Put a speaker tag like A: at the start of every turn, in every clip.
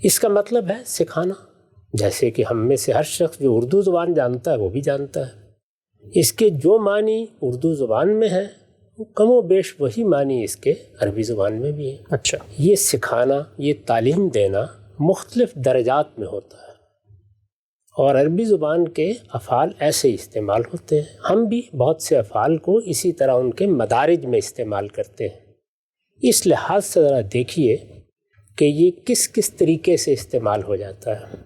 A: اس کا مطلب ہے سکھانا، جیسے کہ ہم میں سے ہر شخص جو اردو زبان جانتا ہے وہ بھی جانتا ہے، اس کے جو معنی اردو زبان میں ہیں وہ کم و بیش وہی معنی اس کے عربی زبان میں بھی ہیں۔
B: اچھا،
A: یہ سکھانا، یہ تعلیم دینا مختلف درجات میں ہوتا ہے، اور عربی زبان کے افعال ایسے ہی استعمال ہوتے ہیں۔ ہم بھی بہت سے افعال کو اسی طرح ان کے مدارج میں استعمال کرتے ہیں۔ اس لحاظ سے ذرا دیکھیے کہ یہ کس کس طریقے سے استعمال ہو جاتا ہے۔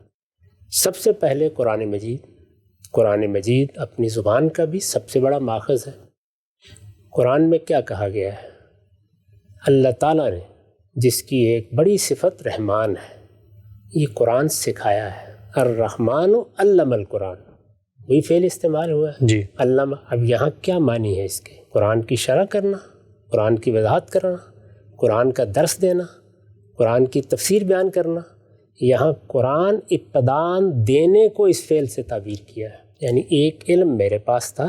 A: سب سے پہلے قرآن مجید اپنی زبان کا بھی سب سے بڑا ماخذ ہے۔ قرآن میں کیا کہا گیا ہے؟ اللہ تعالیٰ نے، جس کی ایک بڑی صفت رحمان ہے، یہ قرآن سکھایا ہے۔ الرحمن علم القرآن، وہی فعل استعمال ہوا ہے
B: جی،
A: علامہ۔ اب یہاں کیا معنی ہے اس کے؟ قرآن کی شرح کرنا، قرآن کی وضاحت کرنا، قرآن کا درس دینا، قرآن کی تفسیر بیان کرنا۔ یہاں قرآن ابتدان دینے کو اس فعل سے تعبیر کیا ہے، یعنی ایک علم میرے پاس تھا،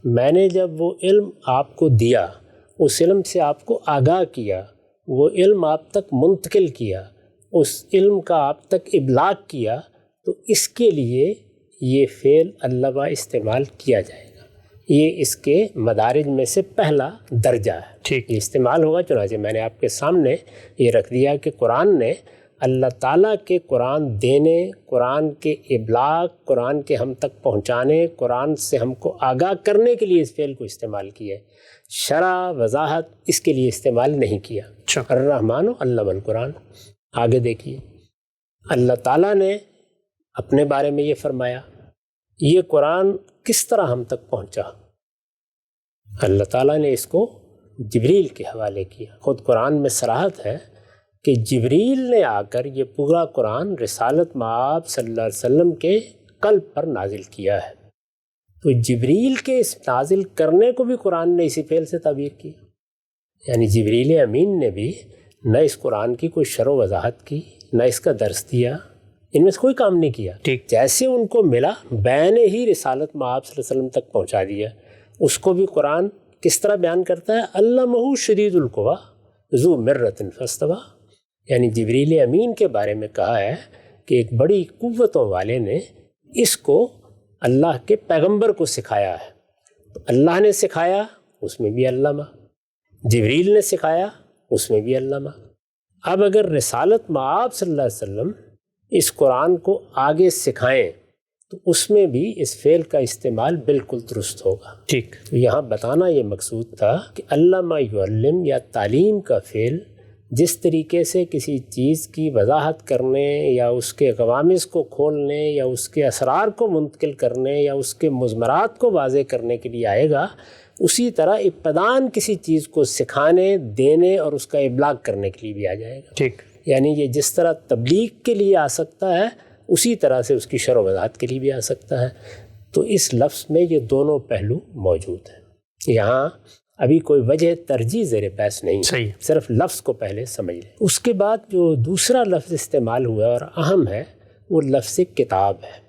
A: میں نے جب وہ علم آپ کو دیا، اس علم سے آپ کو آگاہ کیا، وہ علم آپ تک منتقل کیا، اس علم کا آپ تک ابلاغ کیا، تو اس کے لیے یہ فعل علّمہ استعمال کیا جائے گا۔ یہ اس کے مدارج میں سے پہلا درجہ ہے،
B: ٹھیک،
A: یہ استعمال ہوگا۔ چنانچہ میں نے آپ کے سامنے یہ رکھ دیا کہ قرآن نے اللہ تعالیٰ کے قرآن دینے، قرآن کے ابلاغ، قرآن کے ہم تک پہنچانے، قرآن سے ہم کو آگاہ کرنے کے لیے اس فعل کو استعمال کیا ہے، شرح وضاحت اس کے لیے استعمال نہیں کیا۔
B: اچھا،
A: الرحمن علم القرآن۔ آگے دیکھیے، اللہ تعالیٰ نے اپنے بارے میں یہ فرمایا، یہ قرآن کس طرح ہم تک پہنچا؟ اللہ تعالیٰ نے اس کو جبریل کے حوالے کیا۔ خود قرآن میں صراحت ہے کہ جبریل نے آ کر یہ پورا قرآن رسالت مآب صلی اللہ علیہ وسلم کے قلب پر نازل کیا ہے۔ تو جبریل کے اس نازل کرنے کو بھی قرآن نے اسی فعل سے تعبیر کیا، یعنی جبریل امین نے بھی نہ اس قرآن کی کوئی شرح و وضاحت کی، نہ اس کا درس دیا، ان میں سے کوئی کام نہیں کیا،
B: ٹھیک،
A: جیسے ان کو ملا بین ہی رسالت مآب صلی اللہ علیہ وسلم تک پہنچا دیا۔ اس کو بھی قرآن کس طرح بیان کرتا ہے؟ علمہ شدید القویٰ ذو مرۃ فاستویٰ، یعنی جبریل امین کے بارے میں کہا ہے کہ ایک بڑی قوتوں والے نے اس کو اللہ کے پیغمبر کو سکھایا ہے۔ تو اللہ نے سکھایا، اس میں بھی علامہ، جبریل نے سکھایا، اس میں بھی علامہ۔ اب اگر رسالت مآب صلی اللہ علیہ وسلم اس قرآن کو آگے سکھائیں تو اس میں بھی اس فعل کا استعمال بالکل درست ہوگا۔
B: ٹھیک،
A: تو یہاں بتانا یہ مقصود تھا کہ علامہ یعلم یا تعلیم کا فعل جس طریقے سے کسی چیز کی وضاحت کرنے یا اس کے غوامض کو کھولنے یا اس کے اسرار کو منتقل کرنے یا اس کے مضمرات کو واضح کرنے کے لیے آئے گا، اسی طرح ابتدان کسی چیز کو سکھانے، دینے اور اس کا ابلاغ کرنے کے لیے بھی آ جائے گا۔
B: ٹھیک،
A: یعنی یہ جس طرح تبلیغ کے لیے آ سکتا ہے اسی طرح سے اس کی شرح و وضاحت کے لیے بھی آ سکتا ہے۔ تو اس لفظ میں یہ دونوں پہلو موجود ہیں۔ یہاں ابھی کوئی وجہ ترجیح زیر بحث نہیں،
B: صحیح،
A: صرف لفظ کو پہلے سمجھ لیں۔ اس کے بعد جو دوسرا لفظ استعمال ہوا اور اہم ہے وہ لفظ کتاب ہے۔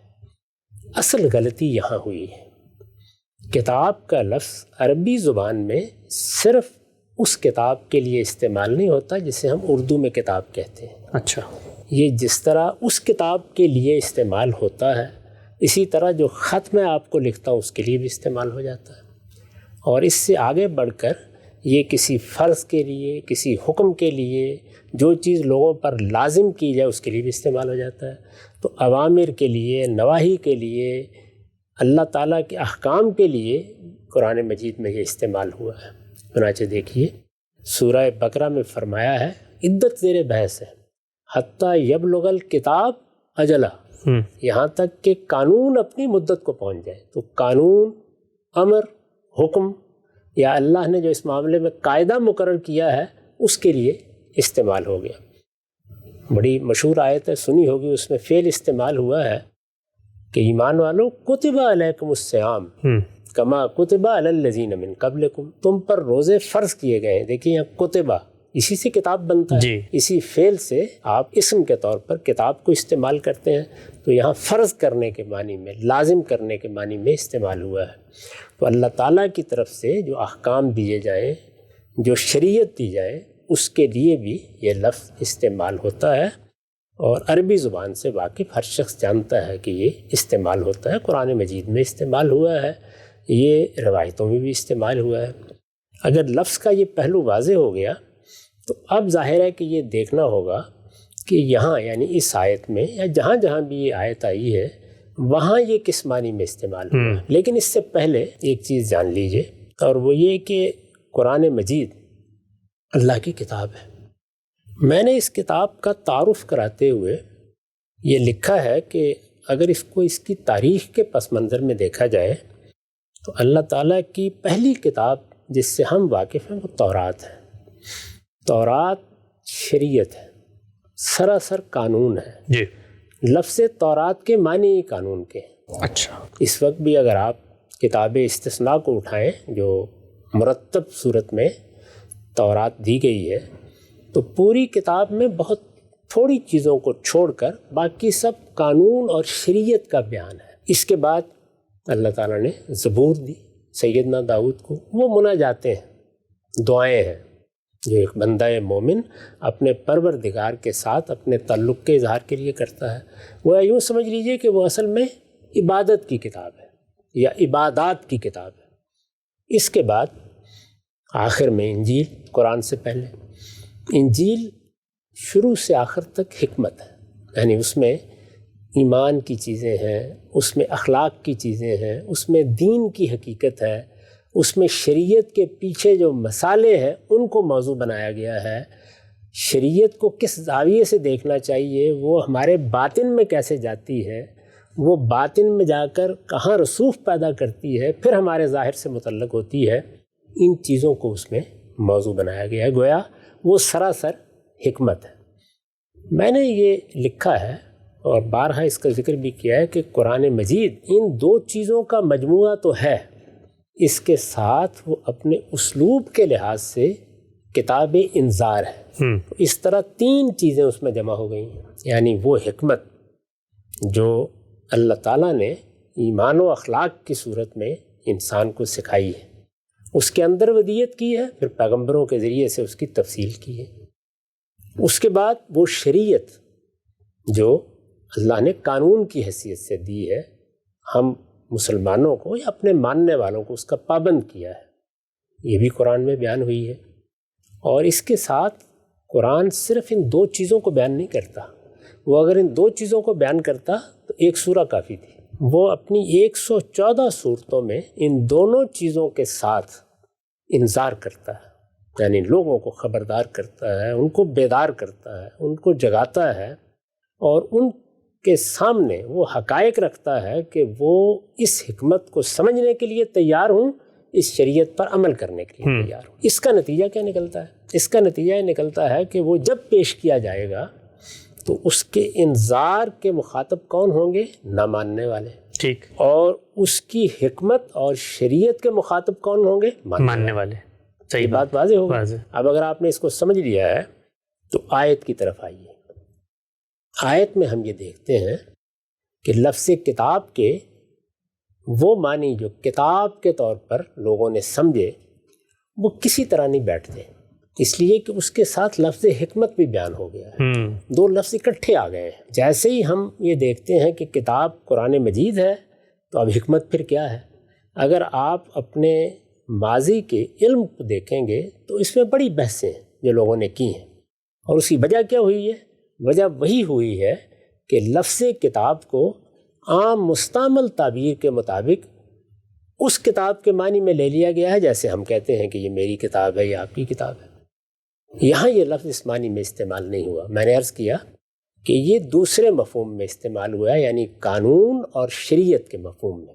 A: اصل غلطی یہاں ہوئی ہے، کتاب کا لفظ عربی زبان میں صرف اس کتاب کے لیے استعمال نہیں ہوتا جسے ہم اردو میں کتاب کہتے ہیں۔
B: اچھا،
A: یہ جس طرح اس کتاب کے لیے استعمال ہوتا ہے، اسی طرح جو خط میں آپ کو لکھتا ہوں اس کے لیے بھی استعمال ہو جاتا ہے، اور اس سے آگے بڑھ کر یہ کسی فرض کے لیے، کسی حکم کے لیے، جو چیز لوگوں پر لازم کی جائے اس کے لیے بھی استعمال ہو جاتا ہے۔ تو اوامر کے لیے، نواہی کے لیے، اللہ تعالیٰ کے احکام کے لیے قرآن مجید میں یہ استعمال ہوا ہے۔ چنانچہ دیکھیے سورہ بقرہ میں فرمایا ہے، عدت زیر بحث ہے، حتیٰ یبلغ الکتاب اجلہ، یہاں تک کہ قانون اپنی مدت کو پہنچ جائے۔ تو قانون، امر، حکم یا اللہ نے جو اس معاملے میں قاعدہ مقرر کیا ہے اس کے لیے استعمال ہو گیا۔ بڑی مشہور آیت ہے، سنی ہوگی، اس میں فعل استعمال ہوا ہے کہ ایمان والو کتب علیکم الصیام کما کتب علی الذین من قبلکم، تم پر روزے فرض کیے گئے ہیں۔ دیکھیے یہاں کتبہ، اسی سے کتاب بنتا ہے
B: جی،
A: اسی فعل سے آپ اسم کے طور پر کتاب کو استعمال کرتے ہیں، تو یہاں فرض کرنے کے معنی میں، لازم کرنے کے معنی میں استعمال ہوا ہے۔ تو اللہ تعالیٰ کی طرف سے جو احکام دیے جائیں، جو شریعت دی جائے، اس کے لیے بھی یہ لفظ استعمال ہوتا ہے، اور عربی زبان سے واقف ہر شخص جانتا ہے کہ یہ استعمال ہوتا ہے، قرآن مجید میں استعمال ہوا ہے، یہ روایتوں میں بھی استعمال ہوا ہے۔ اگر لفظ کا یہ پہلو واضح ہو گیا تو اب ظاہر ہے کہ یہ دیکھنا ہوگا کہ یہاں یعنی اس آیت میں یا جہاں جہاں بھی یہ آیت آئی ہے وہاں یہ کس معنی میں استعمال ہوا ہے۔ لیکن اس سے پہلے ایک چیز جان لیجئے، اور وہ یہ کہ قرآن مجید اللہ کی کتاب ہے۔ میں نے اس کتاب کا تعارف کراتے ہوئے یہ لکھا ہے کہ اگر اس کو اس کی تاریخ کے پس منظر میں دیکھا جائے تو اللہ تعالیٰ کی پہلی کتاب جس سے ہم واقف ہیں وہ تورات ہے۔ تورات شریعت ہے، سراسر قانون ہے۔
B: جی،
A: لفظ تورات کے معنی ہی قانون کے ہیں۔
B: اچھا،
A: اس وقت بھی اگر آپ کتاب استثناء کو اٹھائیں جو مرتب صورت میں تورات دی گئی ہے تو پوری کتاب میں بہت تھوڑی چیزوں کو چھوڑ کر باقی سب قانون اور شریعت کا بیان ہے۔ اس کے بعد اللہ تعالیٰ نے زبور دی سیدنا داؤد کو، وہ مناجاتیں ہیں، دعائیں ہیں جو ایک بندہ مومن اپنے پروردگار کے ساتھ اپنے تعلق کے اظہار کے لیے کرتا ہے۔ وہ یوں سمجھ لیجئے کہ وہ اصل میں عبادت کی کتاب ہے یا عبادات کی کتاب ہے۔ اس کے بعد آخر میں انجیل، قرآن سے پہلے انجیل شروع سے آخر تک حکمت ہے، یعنی اس میں ایمان کی چیزیں ہیں، اس میں اخلاق کی چیزیں ہیں، اس میں دین کی حقیقت ہے، اس میں شریعت کے پیچھے جو مسالے ہیں ان کو موضوع بنایا گیا ہے۔ شریعت کو کس زاویے سے دیکھنا چاہیے، وہ ہمارے باطن میں کیسے جاتی ہے، وہ باطن میں جا کر کہاں رسوخ پیدا کرتی ہے، پھر ہمارے ظاہر سے متعلق ہوتی ہے، ان چیزوں کو اس میں موضوع بنایا گیا ہے، گویا وہ سراسر حکمت ہے۔ میں نے یہ لکھا ہے اور بارہا اس کا ذکر بھی کیا ہے کہ قرآن مجید ان دو چیزوں کا مجموعہ تو ہے، اس کے ساتھ وہ اپنے اسلوب کے لحاظ سے کتاب انذار ہے۔ اس طرح تین چیزیں اس میں جمع ہو گئی ہیں، یعنی وہ حکمت جو اللہ تعالیٰ نے ایمان و اخلاق کی صورت میں انسان کو سکھائی ہے، اس کے اندر ودیت کی ہے، پھر پیغمبروں کے ذریعے سے اس کی تفصیل کی ہے۔ اس کے بعد وہ شریعت جو اللہ نے قانون کی حیثیت سے دی ہے، ہم مسلمانوں کو یا اپنے ماننے والوں کو اس کا پابند کیا ہے، یہ بھی قرآن میں بیان ہوئی ہے۔ اور اس کے ساتھ قرآن صرف ان دو چیزوں کو بیان نہیں کرتا، وہ اگر ان دو چیزوں کو بیان کرتا تو ایک سورہ کافی تھی۔ وہ اپنی 114 صورتوں میں ان دونوں چیزوں کے ساتھ انذار کرتا ہے، یعنی لوگوں کو خبردار کرتا ہے، ان کو بیدار کرتا ہے، ان کو جگاتا ہے، اور ان کے سامنے وہ حقائق رکھتا ہے کہ وہ اس حکمت کو سمجھنے کے لیے تیار ہوں، اس شریعت پر عمل کرنے کے لیے تیار ہوں۔ اس کا نتیجہ کیا نکلتا ہے؟ اس کا نتیجہ یہ نکلتا ہے کہ وہ جب پیش کیا جائے گا تو اس کے انذار کے مخاطب کون ہوں گے؟ نہ ماننے والے،
B: ٹھیک،
A: اور اس کی حکمت اور شریعت کے مخاطب کون ہوں گے؟
B: ماننے والے۔ صحیح
A: بات واضح ہوگی۔ اب اگر آپ نے اس کو سمجھ لیا ہے تو آیت کی طرف آئیے۔ آیت میں ہم یہ دیکھتے ہیں کہ لفظ کتاب کے وہ معنی جو کتاب کے طور پر لوگوں نے سمجھے وہ کسی طرح نہیں بیٹھتے، اس لیے کہ اس کے ساتھ لفظ حکمت بھی بیان ہو گیا ہے، دو لفظ اکٹھے آ گئے ہیں۔ جیسے ہی ہم یہ دیکھتے ہیں کہ کتاب قرآن مجید ہے تو اب حکمت پھر کیا ہے؟ اگر آپ اپنے ماضی کے علم کو دیکھیں گے تو اس میں بڑی بحثیں ہیں جو لوگوں نے کی ہیں، اور اس کی وجہ کیا ہوئی ہے؟ وجہ وہی ہوئی ہے کہ لفظ کتاب کو عام مستعمل تعبیر کے مطابق اس کتاب کے معنی میں لے لیا گیا ہے، جیسے ہم کہتے ہیں کہ یہ میری کتاب ہے یا آپ کی کتاب ہے۔ یہاں یہ لفظ اس معنی میں استعمال نہیں ہوا۔ میں نے عرض کیا کہ یہ دوسرے مفہوم میں استعمال ہوا ہے، یعنی قانون اور شریعت کے مفہوم میں۔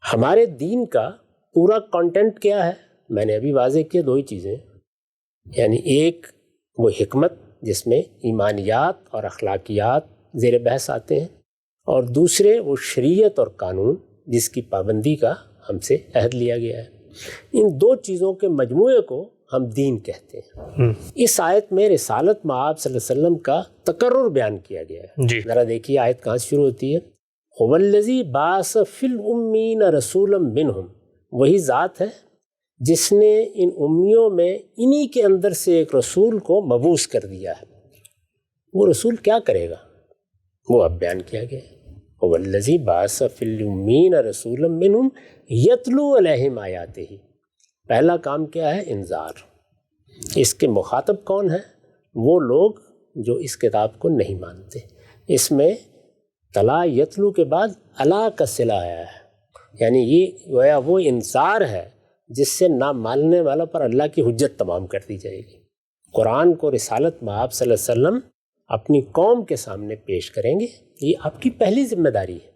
A: ہمارے دین کا پورا کانٹینٹ کیا ہے؟ میں نے ابھی واضح کیا، دو ہی چیزیں، یعنی ایک وہ حکمت جس میں ایمانیات اور اخلاقیات زیر بحث آتے ہیں، اور دوسرے وہ شریعت اور قانون جس کی پابندی کا ہم سے عہد لیا گیا ہے۔ ان دو چیزوں کے مجموعے کو ہم دین کہتے ہیں۔ اس آیت میں رسالت مآب صلی اللہ علیہ وسلم کا تقرر بیان کیا گیا ہے۔ ذرا دیکھیے آیت کہاں سے شروع ہوتی ہے؟ هو الذی بعث فی الامین رسولا منہم، وہی ذات ہے جس نے ان امیوں میں انہی کے اندر سے ایک رسول کو مبعوث کر دیا ہے۔ وہ رسول کیا کرے گا وہ اب بیان کیا گیا ہے۔ وَالَّذِي بَعَثَ فِي الْأُمِّيِّينَ رَسُولًا مِّنْهُمْ يَتْلُو عَلَيْهِمْ آيَاتِهِ۔ پہلا کام کیا ہے؟ انذار۔ اس کے مخاطب کون ہیں؟ وہ لوگ جو اس کتاب کو نہیں مانتے۔ اس میں تلا یتلو کے بعد الا کا صلہ آیا ہے، یعنی یہ گویا وہ انذار ہے جس سے نہ ماننے والوں پر اللہ کی حجت تمام کر دی جائے گی۔ قرآن کو رسالت میں آپ صلی اللہ علیہ وسلم اپنی قوم کے سامنے پیش کریں گے، یہ آپ کی پہلی ذمہ داری ہے۔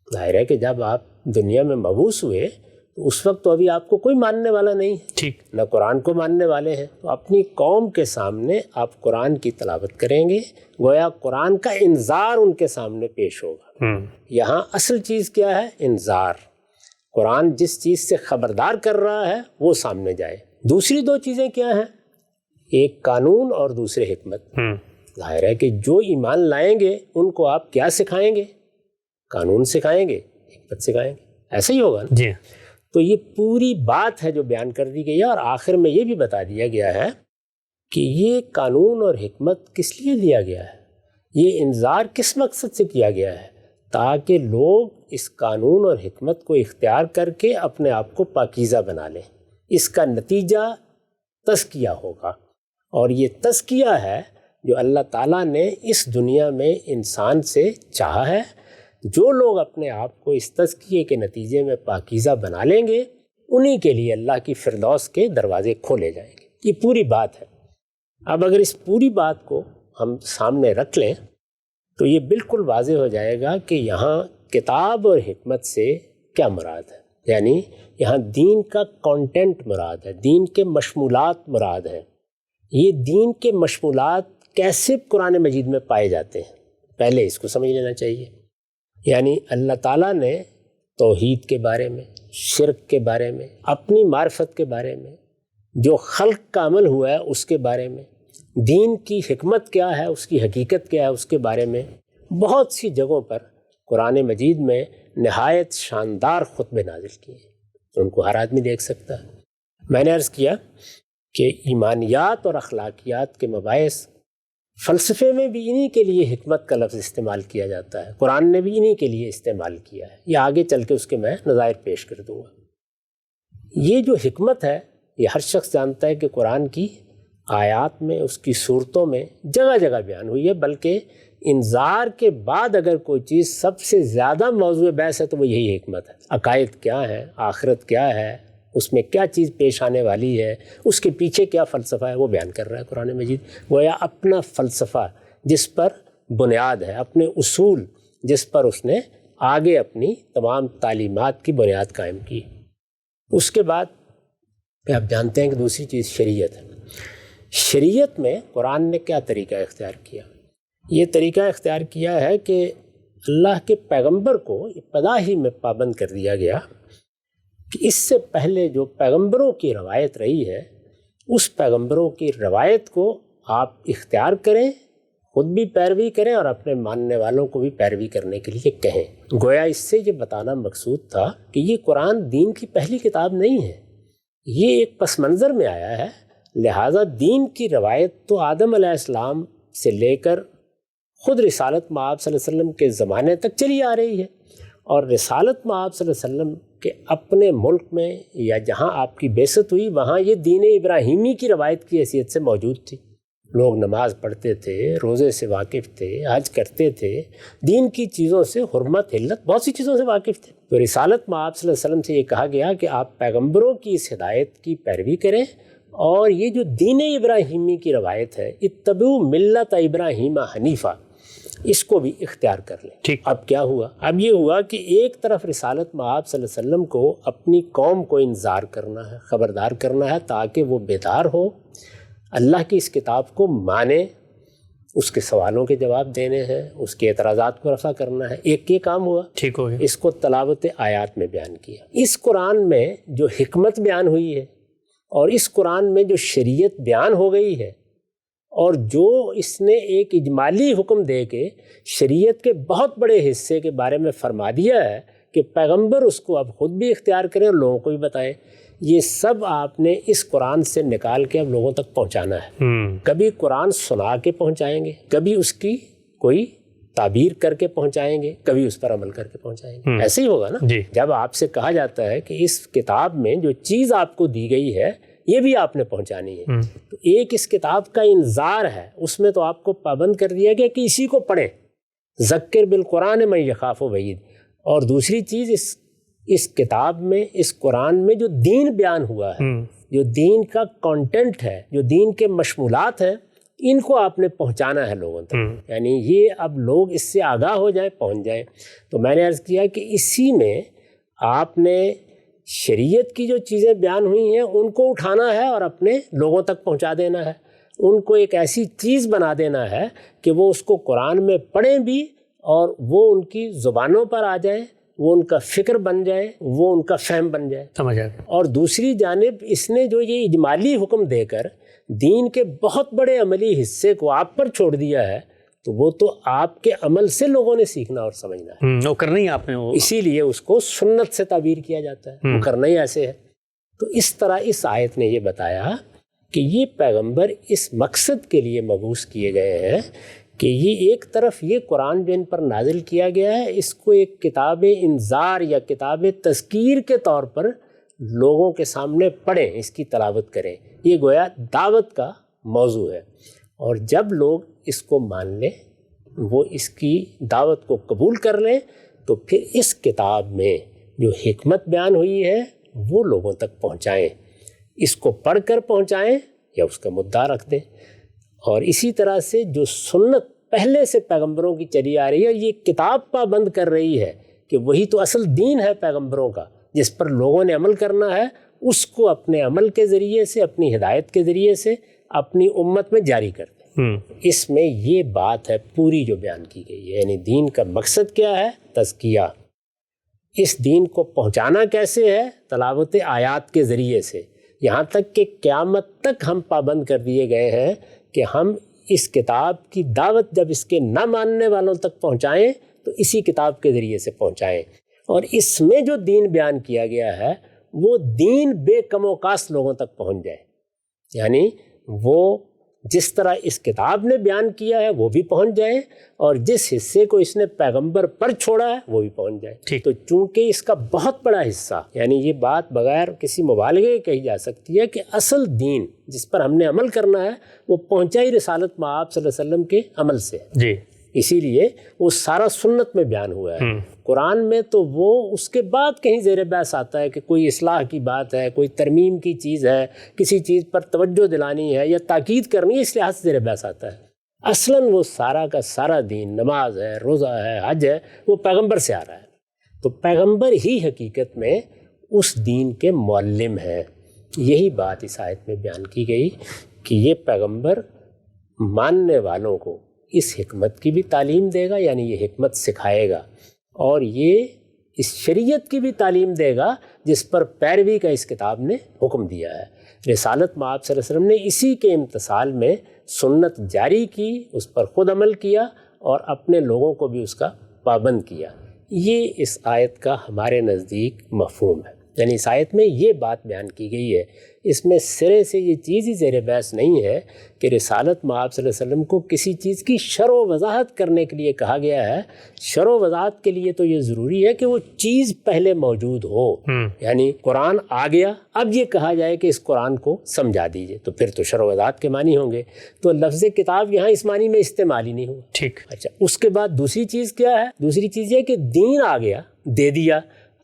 A: ظاہر ہے کہ جب آپ دنیا میں مبعوث ہوئے تو اس وقت تو ابھی آپ کو کوئی ماننے والا نہیں ہے،
B: ٹھیک،
A: نہ قرآن کو ماننے والے ہیں، تو اپنی قوم کے سامنے آپ قرآن کی تلاوت کریں گے، گویا قرآن کا انذار ان کے سامنے پیش ہوگا۔ یہاں اصل چیز کیا ہے؟ انذار۔ قرآن جس چیز سے خبردار کر رہا ہے وہ سامنے جائے۔ دوسری دو چیزیں کیا ہیں؟ ایک قانون اور دوسرے حکمت۔ ظاہر ہے کہ جو ایمان لائیں گے ان کو آپ کیا سکھائیں گے؟ قانون سکھائیں گے، حکمت سکھائیں گے، ایسا ہی ہوگا نا؟
B: جی۔
A: تو یہ پوری بات ہے جو بیان کر دی گئی ہے، اور آخر میں یہ بھی بتا دیا گیا ہے کہ یہ قانون اور حکمت کس لیے دیا گیا ہے، یہ انذار کس مقصد سے کیا گیا ہے، تاکہ لوگ اس قانون اور حکمت کو اختیار کر کے اپنے آپ کو پاکیزہ بنا لیں۔ اس کا نتیجہ تزکیہ ہوگا، اور یہ تزکیہ ہے جو اللہ تعالیٰ نے اس دنیا میں انسان سے چاہا ہے۔ جو لوگ اپنے آپ کو اس تزکیے کے نتیجے میں پاکیزہ بنا لیں گے انہی کے لیے اللہ کی فردوس کے دروازے کھولے جائیں گے۔ یہ پوری بات ہے۔ اب اگر اس پوری بات کو ہم سامنے رکھ لیں تو یہ بالکل واضح ہو جائے گا کہ یہاں کتاب اور حکمت سے کیا مراد ہے، یعنی یہاں دین کا کانٹینٹ مراد ہے، دین کے مشمولات مراد ہیں۔ یہ دین کے مشمولات کیسے قرآن مجید میں پائے جاتے ہیں، پہلے اس کو سمجھ لینا چاہیے۔ یعنی اللہ تعالیٰ نے توحید کے بارے میں، شرک کے بارے میں، اپنی معرفت کے بارے میں، جو خلق کا عمل ہوا ہے اس کے بارے میں، دین کی حکمت کیا ہے، اس کی حقیقت کیا ہے، اس کے بارے میں بہت سی جگہوں پر قرآن مجید میں نہایت شاندار خطبے نازل کیے ہیں، ان کو ہر آدمی دیکھ سکتا ہے۔ میں نے عرض کیا کہ ایمانیات اور اخلاقیات کے مباحث، فلسفے میں بھی انہی کے لیے حکمت کا لفظ استعمال کیا جاتا ہے، قرآن نے بھی انہی کے لیے استعمال کیا ہے۔ یہ آگے چل کے اس کے میں نظائر پیش کر دوں گا۔ یہ جو حکمت ہے یہ ہر شخص جانتا ہے کہ قرآن کی آیات میں، اس کی صورتوں میں جگہ جگہ بیان ہوئی ہے، بلکہ انذار کے بعد اگر کوئی چیز سب سے زیادہ موضوع بحث ہے تو وہ یہی حکمت ہے۔ عقائد کیا ہے، آخرت کیا ہے، اس میں کیا چیز پیش آنے والی ہے، اس کے پیچھے کیا فلسفہ ہے، وہ بیان کر رہا ہے قرآن مجید۔ گویا اپنا فلسفہ جس پر بنیاد ہے، اپنے اصول جس پر اس نے آگے اپنی تمام تعلیمات کی بنیاد قائم کی۔ اس کے بعد آپ جانتے ہیں کہ دوسری چیز شریعت ہے۔ شریعت میں قرآن نے کیا طریقہ اختیار کیا؟ یہ طریقہ اختیار کیا ہے کہ اللہ کے پیغمبر کو ابتدا ہی میں پابند کر دیا گیا کہ اس سے پہلے جو پیغمبروں کی روایت رہی ہے اس پیغمبروں کی روایت کو آپ اختیار کریں، خود بھی پیروی کریں اور اپنے ماننے والوں کو بھی پیروی کرنے کے لیے کہیں۔ گویا اس سے یہ بتانا مقصود تھا کہ یہ قرآن دین کی پہلی کتاب نہیں ہے، یہ ایک پس منظر میں آیا ہے، لہٰذا دین کی روایت تو آدم علیہ السلام سے لے کر خود رسالت مآب صلی اللہ علیہ وسلم کے زمانے تک چلی آ رہی ہے، اور رسالت مآب صلی اللہ علیہ وسلم کے اپنے ملک میں یا جہاں آپ کی بعثت ہوئی وہاں یہ دین ابراہیمی کی روایت کی حیثیت سے موجود تھی۔ لوگ نماز پڑھتے تھے، روزے سے واقف تھے، حج کرتے تھے، دین کی چیزوں سے، حرمت، علت، بہت سی چیزوں سے واقف تھے۔ تو رسالت مآب صلی اللہ علیہ وسلم سے یہ کہا گیا کہ آپ پیغمبروں کی اس ہدایت کی پیروی کریں، اور یہ جو دین ابراہیمی کی روایت ہے، اتبعوا ملت ابراہیم حنیفہ، اس کو بھی اختیار کر لیں۔
B: ٹھیک۔
A: اب کیا ہوا؟ اب یہ ہوا کہ ایک طرف رسالت مآب صلی اللہ علیہ وسلم کو اپنی قوم کو انذار کرنا ہے، خبردار کرنا ہے تاکہ وہ بیدار ہو، اللہ کی اس کتاب کو مانے، اس کے سوالوں کے جواب دینے ہیں، اس کے اعتراضات کو رفع کرنا ہے۔ ایک یہ کام ہوا،
B: ٹھیک ہو گیا۔
A: اس کو تلاوت آیات میں بیان کیا۔ اس قرآن میں جو حکمت بیان ہوئی ہے اور اس قرآن میں جو شریعت بیان ہو گئی ہے، اور جو اس نے ایک اجمالی حکم دے کے شریعت کے بہت بڑے حصے کے بارے میں فرما دیا ہے کہ پیغمبر اس کو اب خود بھی اختیار کریں اور لوگوں کو بھی بتائیں، یہ سب آپ نے اس قرآن سے نکال کے اب لوگوں تک پہنچانا ہے. کبھی قرآن سنا کے پہنچائیں گے, کبھی اس کی کوئی تعبیر کر کے پہنچائیں گے, کبھی اس پر عمل کر کے پہنچائیں گے. ایسے ہی ہوگا نا. جب آپ سے کہا جاتا ہے کہ اس کتاب میں جو چیز آپ کو دی گئی ہے یہ بھی آپ نے پہنچانی ہے, تو ایک اس کتاب کا انذار ہے, اس میں تو آپ کو پابند کر دیا گیا کہ اسی کو پڑھیں, ذکر بالقرآن من یخاف وعید. اور دوسری چیز اس کتاب میں, اس قرآن میں جو دین بیان ہوا ہے, جو دین کا کانٹینٹ ہے, جو دین کے مشمولات ہیں, ان کو آپ نے پہنچانا ہے لوگوں تک. یعنی یہ اب لوگ اس سے آگاہ ہو جائیں, پہنچ جائیں. تو میں نے عرض کیا کہ اسی میں آپ نے شریعت کی جو چیزیں بیان ہوئی ہیں ان کو اٹھانا ہے اور اپنے لوگوں تک پہنچا دینا ہے. ان کو ایک ایسی چیز بنا دینا ہے کہ وہ اس کو قرآن میں پڑھیں بھی اور وہ ان کی زبانوں پر آ جائے, وہ ان کا فکر بن جائے, وہ ان کا فہم بن جائے.
B: سمجھ آ.
A: اور دوسری جانب اس نے جو یہ اجمالی حکم دے کر دین کے بہت بڑے عملی حصے کو آپ پر چھوڑ دیا ہے, تو وہ تو آپ کے عمل سے لوگوں نے سیکھنا اور سمجھنا ہے.
B: وہ کرنا ہی آپ نے,
A: اسی لیے اس کو سنت سے تعبیر کیا جاتا ہے, وہ کرنا ہی ایسے ہے. تو اس طرح اس آیت نے یہ بتایا کہ یہ پیغمبر اس مقصد کے لیے مبعوث کیے گئے ہیں کہ یہ ایک طرف یہ قرآن جو ان پر نازل کیا گیا ہے اس کو ایک کتاب انذار یا کتاب تذکیر کے طور پر لوگوں کے سامنے پڑھیں, اس کی تلاوت کریں. یہ گویا دعوت کا موضوع ہے, اور جب لوگ اس کو مان لیں, وہ اس کی دعوت کو قبول کر لیں, تو پھر اس کتاب میں جو حکمت بیان ہوئی ہے وہ لوگوں تک پہنچائیں. اس کو پڑھ کر پہنچائیں یا اس کا مدعا رکھ دیں. اور اسی طرح سے جو سنت پہلے سے پیغمبروں کی چلی آ رہی ہے, یہ کتاب پابند کر رہی ہے کہ وہی تو اصل دین ہے پیغمبروں کا, جس پر لوگوں نے عمل کرنا ہے, اس کو اپنے عمل کے ذریعے سے, اپنی ہدایت کے ذریعے سے اپنی امت میں جاری کر دیں. اس میں یہ بات ہے پوری جو بیان کی گئی ہے. یعنی دین کا مقصد کیا ہے؟ تزکیہ. اس دین کو پہنچانا کیسے ہے؟ تلاوت آیات کے ذریعے سے. یہاں تک کہ قیامت تک ہم پابند کر دیے گئے ہیں کہ ہم اس کتاب کی دعوت جب اس کے نہ ماننے والوں تک پہنچائیں تو اسی کتاب کے ذریعے سے پہنچائیں. اور اس میں جو دین بیان کیا گیا ہے وہ دین بے کم و کاست لوگوں تک پہنچ جائے. یعنی وہ جس طرح اس کتاب نے بیان کیا ہے وہ بھی پہنچ جائے, اور جس حصے کو اس نے پیغمبر پر چھوڑا ہے وہ بھی پہنچ جائے. تو چونکہ اس کا بہت بڑا حصہ, یعنی یہ بات بغیر کسی مبالغے کہی جا سکتی ہے کہ اصل دین جس پر ہم نے عمل کرنا ہے وہ پہنچا ہی رسالت مآب صلی اللہ علیہ وسلم کے عمل سے. اسی لیے وہ سارا سنت میں بیان ہوا ہے. قرآن میں تو وہ اس کے بعد کہیں زیر بحث آتا ہے کہ کوئی اصلاح کی بات ہے, کوئی ترمیم کی چیز ہے, کسی چیز پر توجہ دلانی ہے یا تاکید کرنی ہے, اس لحاظ سے زیر بحث آتا ہے. اصلاً وہ سارا کا سارا دین, نماز ہے, روزہ ہے, حج ہے, وہ پیغمبر سے آ رہا ہے. تو پیغمبر ہی حقیقت میں اس دین کے معلم ہیں. یہی بات اس آیت میں بیان کی گئی کہ یہ پیغمبر ماننے والوں کو اس حکمت کی بھی تعلیم دے گا, یعنی یہ حکمت سکھائے گا, اور یہ اس شریعت کی بھی تعلیم دے گا جس پر پیروی کا اس کتاب نے حکم دیا ہے. رسالت مآب صلی اللہ علیہ وسلم نے اسی کے امتثال میں سنت جاری کی, اس پر خود عمل کیا اور اپنے لوگوں کو بھی اس کا پابند کیا. یہ اس آیت کا ہمارے نزدیک مفہوم ہے. یعنی اس آیت میں یہ بات بیان کی گئی ہے, اس میں سرے سے یہ چیز ہی زیر بحث نہیں ہے کہ رسالت مآب صلی اللہ علیہ وسلم کو کسی چیز کی شرح و وضاحت کرنے کے لیے کہا گیا ہے. شرح و وضاحت کے لیے تو یہ ضروری ہے کہ وہ چیز پہلے موجود ہو. یعنی قرآن آ گیا, اب یہ کہا جائے کہ اس قرآن کو سمجھا دیجئے, تو پھر تو شرح و وضاحت کے معنی ہوں گے. تو لفظ کتاب یہاں اس معنی میں استعمال ہی نہیں ہوا.
B: ٹھیک.
A: اچھا, اس کے بعد دوسری چیز کیا ہے؟ دوسری چیز یہ کہ دین آ گیا, دے دیا,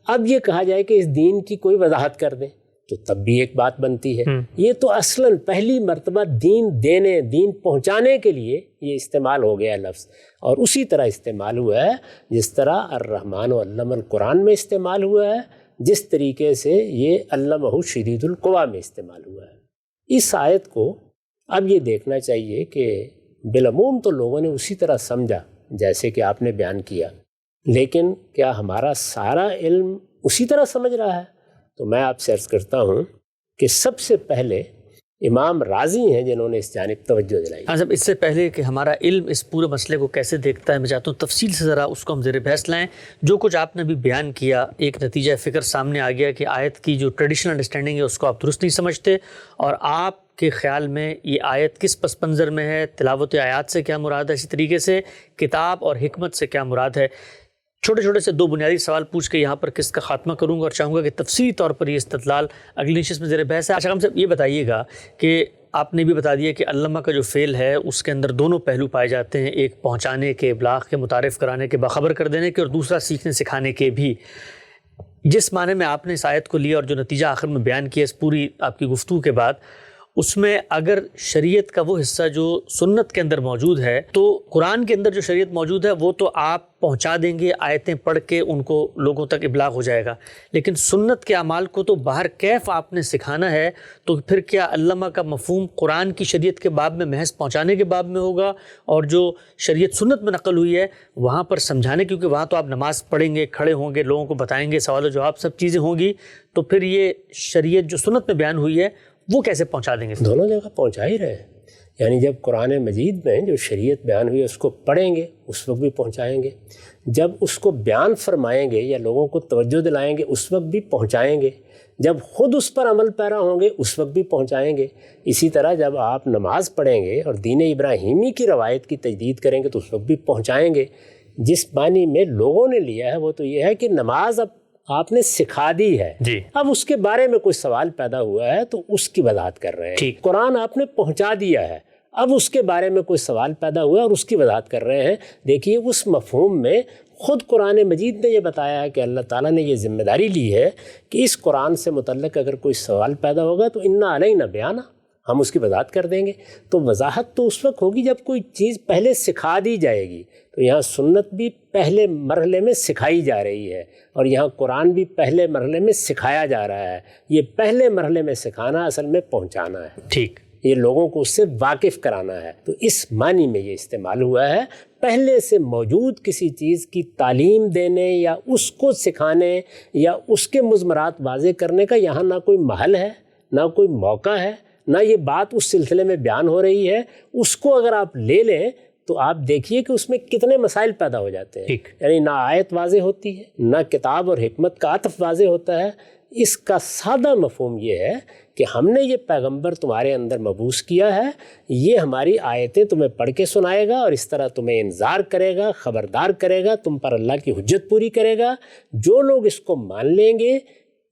A: اب یہ کہا جائے کہ اس دین کی کوئی وضاحت کر دیں, تو تب بھی ایک بات بنتی ہے. یہ تو اصلاً پہلی مرتبہ دین دینے, دین پہنچانے کے لیے یہ استعمال ہو گیا لفظ, اور اسی طرح استعمال ہوا ہے جس طرح الرحمن علم القرآن میں استعمال ہوا ہے, جس طریقے سے یہ علمہ شدید القویٰ میں استعمال ہوا ہے. اس آیت کو اب یہ دیکھنا چاہیے کہ بالعموم تو لوگوں نے اسی طرح سمجھا جیسے کہ آپ نے بیان کیا, لیکن کیا ہمارا سارا علم اسی طرح سمجھ رہا ہے؟ تو میں آپ سے عرض کرتا ہوں کہ سب سے پہلے امام راضی ہیں جنہوں نے اس جانب توجہ دلائی۔
B: ہاں صاحب، اس سے پہلے کہ ہمارا علم اس پورے مسئلے کو کیسے دیکھتا ہے، میں چاہتا ہوں تفصیل سے ذرا اس کو ہم زیر بحث لائیں۔ جو کچھ آپ نے بھی بیان کیا، ایک نتیجہ فکر سامنے آ گیا کہ آیت کی جو ٹریڈیشنل انڈرسٹینڈنگ ہے اس کو آپ درست نہیں سمجھتے، اور آپ کے خیال میں یہ آیت کس پس منظر میں ہے، تلاوت آیات سے کیا مراد ہے، اسی طریقے سے کتاب اور حکمت سے کیا مراد ہے۔ چھوٹے چھوٹے سے دو بنیادی سوال پوچھ کے یہاں پر کس کا خاتمہ کروں گا، اور چاہوں گا کہ تفصیلی طور پر یہ استدلال اگلی نشست میں زیر بحث ہے۔ اچھا، ہم سے یہ بتائیے گا کہ آپ نے بھی بتا دیا کہ علامہ کا جو فعل ہے اس کے اندر دونوں پہلو پائے جاتے ہیں، ایک پہنچانے کے، ابلاغ کے، متعارف کرانے کے، باخبر کر دینے کے، اور دوسرا سیکھنے سکھانے کے بھی۔ جس معنی میں آپ نے اس آیت کو لیا اور جو نتیجہ آخر میں بیان کیا اس پوری آپ کی گفتگو کے بعد، اس میں اگر شریعت کا وہ حصہ جو سنت کے اندر موجود ہے، تو قرآن کے اندر جو شریعت موجود ہے وہ تو آپ پہنچا دیں گے، آیتیں پڑھ کے ان کو لوگوں تک ابلاغ ہو جائے گا، لیکن سنت کے اعمال کو تو باہر کیف آپ نے سکھانا ہے، تو پھر کیا علامہ کا مفہوم قرآن کی شریعت کے باب میں محض پہنچانے کے باب میں ہوگا، اور جو شریعت سنت میں نقل ہوئی ہے وہاں پر سمجھانے، کیونکہ وہاں تو آپ نماز پڑھیں گے، کھڑے ہوں گے، لوگوں کو بتائیں گے، سوال و جواب سب چیزیں ہوں گی، تو پھر یہ شریعت جو سنت میں بیان ہوئی ہے وہ کیسے پہنچا دیں گے؟
A: دونوں جگہ پہنچا ہی رہے ہیں، یعنی جب قرآن مجید میں جو شریعت بیان ہوئی ہے اس کو پڑھیں گے اس وقت بھی پہنچائیں گے، جب اس کو بیان فرمائیں گے یا لوگوں کو توجہ دلائیں گے اس وقت بھی پہنچائیں گے، جب خود اس پر عمل پیرا ہوں گے اس وقت بھی پہنچائیں گے۔ اسی طرح جب آپ نماز پڑھیں گے اور دین ابراہیمی کی روایت کی تجدید کریں گے تو اس وقت بھی پہنچائیں گے۔ جس معنی میں لوگوں نے لیا ہے وہ تو یہ ہے کہ نماز اب آپ نے سکھا دی ہے،
B: جی،
A: اب اس کے بارے میں کوئی سوال پیدا ہوا ہے تو اس کی وضاحت کر رہے ہیں۔ قرآن آپ نے پہنچا دیا ہے، اب اس کے بارے میں کوئی سوال پیدا ہوا ہے اور اس کی وضاحت کر رہے ہیں۔ دیکھیے اس مفہوم میں خود قرآن مجید نے یہ بتایا ہے کہ اللہ تعالیٰ نے یہ ذمہ داری لی ہے کہ اس قرآن سے متعلق اگر کوئی سوال پیدا ہوگا تو انا علینا بیانہ، ہم اس کی وضاحت کر دیں گے۔ تو وضاحت تو اس وقت ہوگی جب کوئی چیز پہلے سکھا دی جائے گی، تو یہاں سنت بھی پہلے مرحلے میں سکھائی جا رہی ہے اور یہاں قرآن بھی پہلے مرحلے میں سکھایا جا رہا ہے۔ یہ پہلے مرحلے میں سکھانا اصل میں پہنچانا ہے،
B: ٹھیک،
A: یہ لوگوں کو اس سے واقف کرانا ہے۔ تو اس معنی میں یہ استعمال ہوا ہے، پہلے سے موجود کسی چیز کی تعلیم دینے یا اس کو سکھانے یا اس کے مضمرات واضح کرنے کا یہاں نہ کوئی محل ہے، نہ کوئی موقع ہے، نہ یہ بات اس سلسلے میں بیان ہو رہی ہے۔ اس کو اگر آپ لے لیں تو آپ دیکھیے کہ اس میں کتنے مسائل پیدا ہو جاتے ہیں، یعنی نہ آیت واضح ہوتی ہے، نہ کتاب اور حکمت کا عطف واضح ہوتا ہے۔ اس کا سادہ مفہوم یہ ہے کہ ہم نے یہ پیغمبر تمہارے اندر مبعوث کیا ہے، یہ ہماری آیتیں تمہیں پڑھ کے سنائے گا اور اس طرح تمہیں انذار کرے گا، خبردار کرے گا، تم پر اللہ کی حجت پوری کرے گا۔ جو لوگ اس کو مان لیں گے،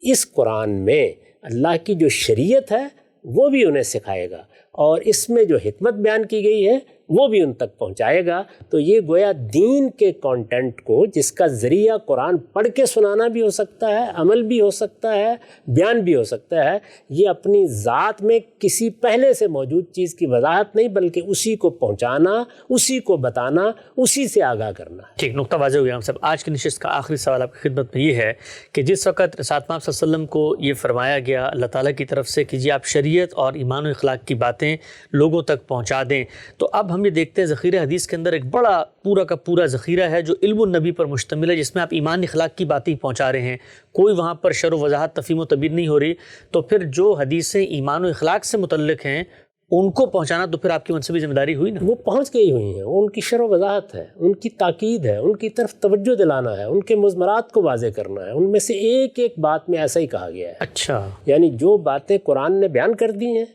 A: اس قرآن میں اللہ کی جو شریعت ہے وہ بھی انہیں سکھائے گا اور اس میں جو حکمت بیان کی گئی ہے وہ بھی ان تک پہنچائے گا۔ تو یہ گویا دین کے کانٹینٹ کو، جس کا ذریعہ قرآن پڑھ کے سنانا بھی ہو سکتا ہے، عمل بھی ہو سکتا ہے، بیان بھی ہو سکتا ہے، یہ اپنی ذات میں کسی پہلے سے موجود چیز کی وضاحت نہیں بلکہ اسی کو پہنچانا، اسی کو بتانا، اسی سے آگاہ کرنا ہے۔
B: ٹھیک، نقطہ واضح ہو گیا ہم سب۔ آج کی نشست کا آخری سوال آپ کی خدمت میں یہ ہے کہ جس وقت ساتھ آپ صلی اللہ علیہ وسلم کو یہ فرمایا گیا اللہ تعالیٰ کی طرف سے کہ جی آپ شریعت اور ایمان و اخلاق کی باتیں لوگوں تک پہنچا دیں، تو اب ہم یہ دیکھتے ہیں ذخیرہ حدیث کے اندر ایک بڑا پورا کا پورا ذخیرہ ہے جو علم النبی پر مشتمل ہے، جس میں آپ ایمان اخلاق کی باتیں پہنچا رہے ہیں، کوئی وہاں پر شرح و وضاحت تفہیم و تبیین نہیں ہو رہی۔ تو پھر جو حدیثیں ایمان و اخلاق سے متعلق ہیں ان کو پہنچانا تو پھر آپ کی منصبی ذمہ داری ہوئی نا؟
A: وہ پہنچ گئی ہوئی ہیں، ان کی شرح و وضاحت ہے، ان کی تاکید ہے، ان کی طرف توجہ دلانا ہے، ان کے مضمرات کو واضح کرنا ہے۔ ان میں سے ایک ایک بات میں ایسا ہی کہا گیا ہے۔
B: اچھا،
A: یعنی جو باتیں قرآن نے بیان کر دی ہیں،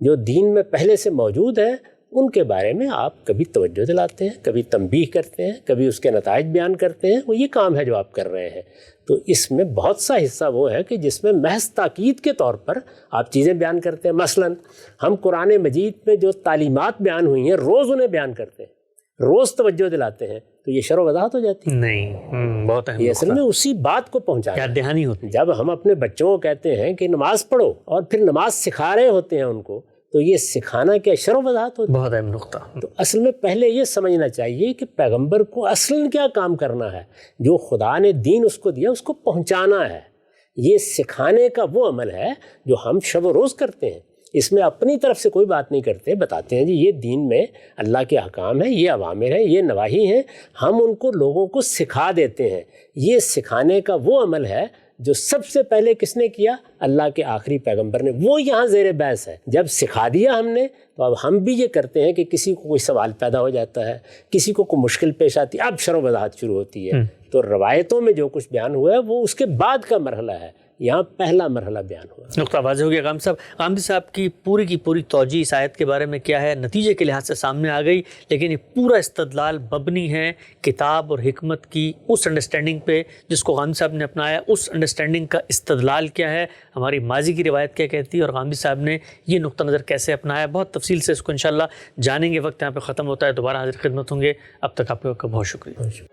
A: جو دین میں پہلے سے موجود ہیں، ان کے بارے میں آپ کبھی توجہ دلاتے ہیں، کبھی تنبیہ کرتے ہیں، کبھی اس کے نتائج بیان کرتے ہیں۔ وہ یہ کام ہے جو آپ کر رہے ہیں۔ تو اس میں بہت سا حصہ وہ ہے کہ جس میں محض تاکید کے طور پر آپ چیزیں بیان کرتے ہیں۔ مثلا ہم قرآن مجید میں جو تعلیمات بیان ہوئی ہیں روز انہیں بیان کرتے ہیں، روز توجہ دلاتے ہیں، تو یہ شرح و وضاحت ہو جاتی ہے؟
B: نہیں، بہت اہم
A: یہ اصل میں اسی بات کو پہنچانا ہے۔
B: یاد دہانی ہوتی۔
A: جب ہم اپنے بچوں کو کہتے ہیں کہ نماز پڑھو اور پھر نماز سکھا رہے ہوتے ہیں ان کو، تو یہ سکھانا کیا شرح و وضاحت ہوتی ہے؟
B: بہت اہم نقطہ۔
A: تو اصل میں پہلے یہ سمجھنا چاہیے کہ پیغمبر کو اصلاً کیا کام کرنا ہے، جو خدا نے دین اس کو دیا اس کو پہنچانا ہے۔ یہ سکھانے کا وہ عمل ہے جو ہم شب و روز کرتے ہیں، اس میں اپنی طرف سے کوئی بات نہیں کرتے، بتاتے ہیں جی یہ دین میں اللہ کے احکام ہیں، یہ اوامر ہیں، یہ نواہی ہیں، ہم ان کو لوگوں کو سکھا دیتے ہیں۔ یہ سکھانے کا وہ عمل ہے جو سب سے پہلے کس نے کیا؟ اللہ کے آخری پیغمبر نے. وہ یہاں زیر بحث ہے. جب سکھا دیا ہم نے تو اب ہم بھی یہ کرتے ہیں کہ کسی کو کوئی سوال پیدا ہو جاتا ہے, کسی کو کوئی مشکل پیش آتی ہے, اب شرح و وضاحت شروع ہوتی ہے. تو روایتوں میں جو کچھ بیان ہوا ہے وہ اس کے بعد کا مرحلہ ہے, یہاں پہلا مرحلہ بیان ہوا.
B: نقطہ واضح ہو گیا. غامدی صاحب کی پوری توجہ اس آیت کے بارے میں کیا ہے, نتیجے کے لحاظ سے سامنے آ گئی, لیکن یہ پورا استدلال مبنی ہے کتاب اور حکمت کی اس انڈرسٹینڈنگ پہ جس کو غامدی صاحب نے اپنایا. اس انڈرسٹینڈنگ کا استدلال کیا ہے, ہماری ماضی کی روایت کیا کہتی ہے, اور غامدی صاحب نے یہ نقطہ نظر کیسے اپنایا. بہت تفصیل سے اس کو انشاءاللہ جانیں گے. وقت یہاں پہ ختم ہوتا ہے, دوبارہ حاضر خدمت ہوں گے. اب تک آپ کا بہت شکریہ.